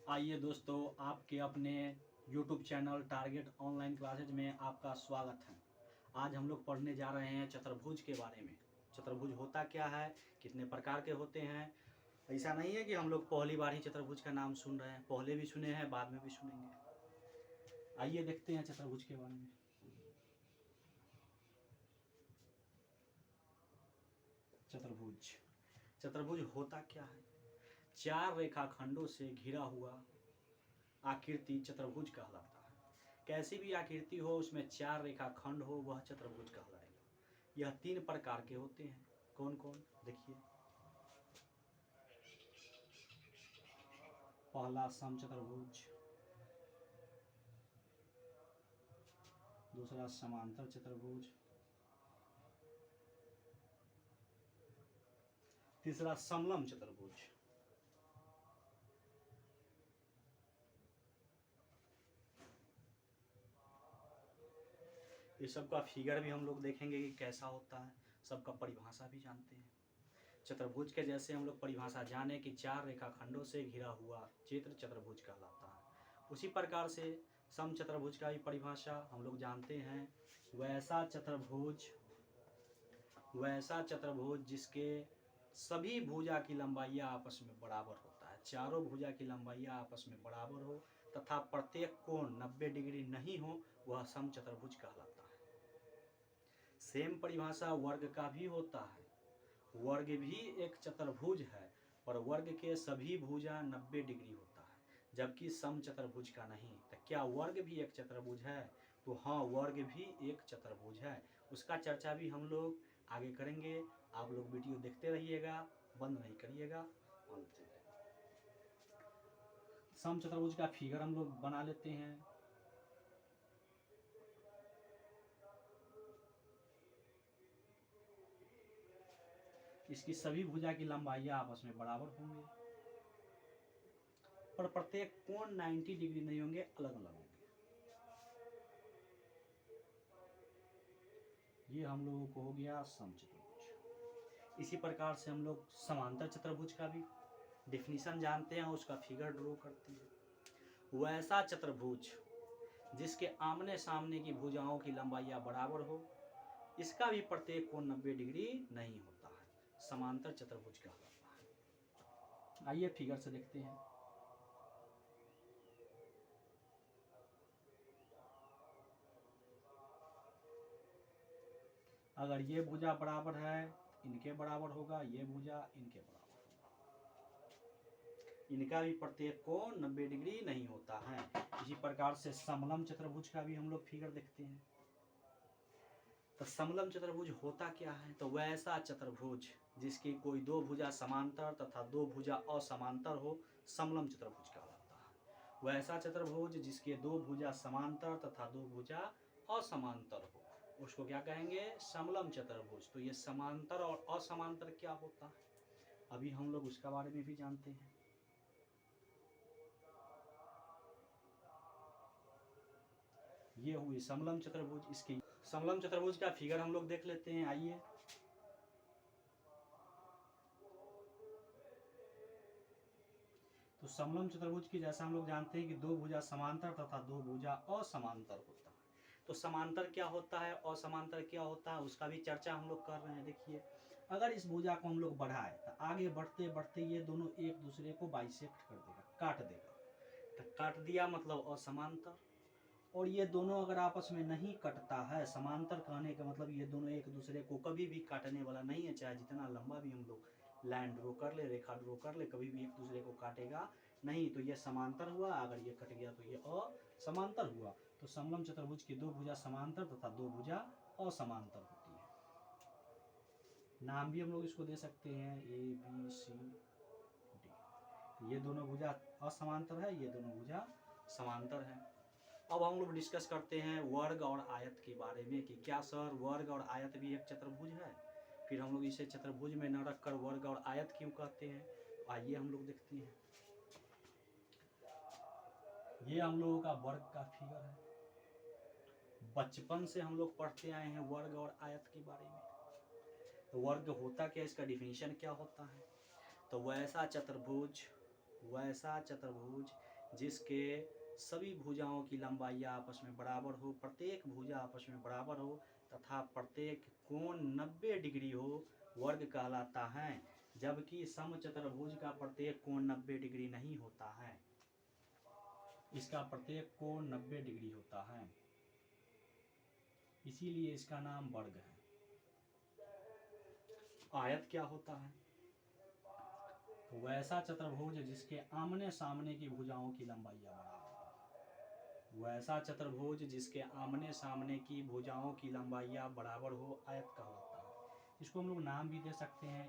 आइए दोस्तों, आपके अपने YouTube channel target online classes में आपका स्वागत है। आज हम लोग पढ़ने जा रहे हैं चतुर्भुज के बारे में। चतुर्भुज होता क्या है, कितने प्रकार के होते हैं। ऐसा नहीं है कि हम लोग पहली बार ही चतुर्भुज का नाम सुन रहे हैं, पहले भी सुने हैं, बाद में भी सुनेंगे। आइए देखते हैं चतुर्भुज के बारे में। चतुर्भुज चतुर्भुज होता क्या है? चार रेखाखंडों से घिरा हुआ आकृति चतुर्भुज कहलाता है। कैसी भी आकृति हो, उसमें चार रेखाखंड हो, वह चतुर्भुज कहलाएगा। यह तीन प्रकार के होते हैं। कौन कौन? देखिए, पहला समचतुर्भुज, दूसरा समांतर चतुर्भुज, तीसरा समलंब चतुर्भुज। ये सबका फिगर भी हम लोग देखेंगे कि कैसा होता है, सबका परिभाषा भी जानते हैं। चतुर्भुज के जैसे हम लोग परिभाषा जाने कि चार रेखाखंडों से घिरा हुआ चित्र चतुर्भुज कहलाता है, उसी प्रकार से समचतुर्भुज का भी परिभाषा हम लोग जानते हैं। वैसा चतुर्भुज जिसके सभी भुजा की लंबाइयाँ आपस में बराबर होता है, चारों भुजा की लंबाइयाँ आपस में बराबर हो तथा प्रत्येक कोण 90 डिग्री नहीं हो, वह समचतुर्भुज कहलाता है। सेम परिभाषा वर्ग का भी होता है। वर्ग भी एक चतुर्भुज है, पर वर्ग के सभी भुजा 90 डिग्री होता है, जबकि समचतुर्भुज का नहीं। तो क्या वर्ग भी एक चतुर्भुज है? तो हाँ, वर्ग भी एक चतुर्भुज है। उसका चर्चा भी हम लोग आगे करेंगे। आप लोग वीडियो देखते रहिएगा, बंद नहीं करिएगा। समचतुर्भुज का फिगर हम लोग बना लेते हैं। इसकी सभी भुजा की लंबाइयाँ आपस में बराबर होंगे, पर प्रत्येक कोण 90 डिग्री नहीं होंगे, अलग अलग होंगे। ये हम लोगों को हो गया समचतुर्भुज। इसी प्रकार से हम लोग समांतर चतुर्भुज का भी डेफिनेशन जानते हैं, उसका फिगर ड्रॉ करते हैं। वैसा चतुर्भुज जिसके आमने सामने की भुजाओं की लंबाइयाँ बराबर हो, इसका भी प्रत्येक कोण 90 डिग्री नहीं होता है, समांतर चतुर्भुज कहलाता है। आइए फिगर से देखते हैं। अगर ये भुजा बराबर है, इनके बराबर होगा, ये भुजा इनके बराबर होगा, इनका भी प्रत्येक कोण 90 डिग्री नहीं होता है। इसी प्रकार से समलंब चतुर्भुज का भी हम लोग फिगर देखते हैं। तो समलंब चतुर्भुज होता क्या है? तो वैसा चतुर्भुज जिसकी कोई दो भुजा समांतर तथा दो भुजा असमांतर हो, समलंब चतुर्भुज कहलाता है। वैसा चतुर्भुज जिसके दो भुजा समांतर तथा दो भुजा असमांतर हो, उसको क्या कहेंगे? समलंब चतुर्भुज। तो ये समांतर और असमांतर क्या होता है, अभी हम लोग उसका बारे में भी जानते हैं। ये हुई समलंब चतुर्भुज। इसकी समलंब चतुर्भुज का फिगर हम लोग देख लेते हैं। आइए, तो समलंब चतुर्भुज की जैसा हम लोग जानते हैं कि दो भुजा समांतर तथा दो भुजा असमांतर होता है। तो समांतर क्या होता है, असमांतर क्या होता है, उसका भी चर्चा हम लोग कर रहे हैं। देखिए, अगर इस भुजा को हम लोग बढ़ाए तो आगे बढ़ते बढ़ते ये दोनों एक दूसरे को बाइसेक्ट कर देगा, काट देगा। तो काट दिया मतलब असमांतर। और ये दोनों अगर आपस में नहीं कटता है, समांतर कहने का मतलब ये दोनों एक दूसरे को कभी भी काटने वाला नहीं है, चाहे जितना लंबा भी हम लोग लाइन ड्रॉ कर ले, रेखा ड्रॉ कर ले, कभी भी एक दूसरे को काटेगा नहीं। तो ये समांतर हुआ, अगर ये कट गया तो ये असमांतर हुआ। तो समलंब चतुर्भुज की दो भुजा समांतर तथा दो भुजा असमांतर होती है। नाम भी हम लोग इसको दे सकते हैं ABCD। तो ये दोनों भुजा असमांतर है, ये दोनों भुजा समांतर है। अब हम लोग डिस्कस करते हैं वर्ग और आयत के बारे में कि क्या सर वर्ग और आयत भी एक चतुर्भुज है? फिर हम लोग इसे चतुर्भुज में न रखकर वर्ग और आयत क्यों कहते हैं? तो आइए हम लोग देखते हैं। ये हम लोगों का वर्ग का फिगर है। बचपन से हम लोग पढ़ते आए हैं वर्ग और आयत के बारे में। तो वर्ग होता क्या, इसका डिफिनीशन क्या होता है? तो वैसा चतुर्भुज जिसके सभी भुजाओं की लंबाई आपस में बराबर हो, प्रत्येक भुजा आपस में बराबर हो तथा प्रत्येक कोण 90 डिग्री हो, वर्ग कहलाता है। जबकि समचतुर्भुज का प्रत्येक कोण 90 डिग्री नहीं होता है, इसका प्रत्येक कोण 90 डिग्री होता है, इसीलिए इसका नाम वर्ग है। आयत क्या होता है? वैसा चतुर्भुज जिसके आमने सामने की भुजाओं की लंबाई बराबर हो। वैसा चतुर्भुज जिसके आमने सामने की भुजाओं की लंबाई बराबर हो, आयत कहलाता है। इसको हम लोग नाम भी दे सकते हैं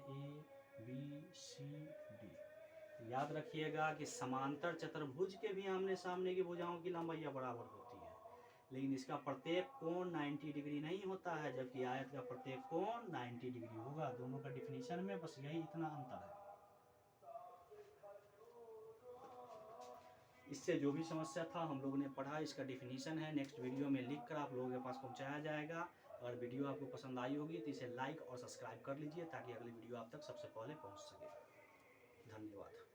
ABCD। याद रखिएगा कि समांतर चतुर्भुज के भी आमने सामने की भुजाओं की लंबाई बराबर होती है, लेकिन इसका प्रत्येक कोण 90 डिग्री नहीं होता है, जबकि आयत का प्रत्येक कोण 90 डिग्री होगा। दोनों का डिफिनीशन में बस यही इतना अंतर है। इससे जो भी समस्या था हम लोगों ने पढ़ा, इसका डिफिनीशन है, नेक्स्ट वीडियो में लिख कर आप लोगों के पास पहुंचाया जाएगा। अगर वीडियो आपको पसंद आई होगी तो इसे लाइक और सब्सक्राइब कर लीजिए ताकि अगली वीडियो आप तक सबसे पहले पहुंच सके। धन्यवाद।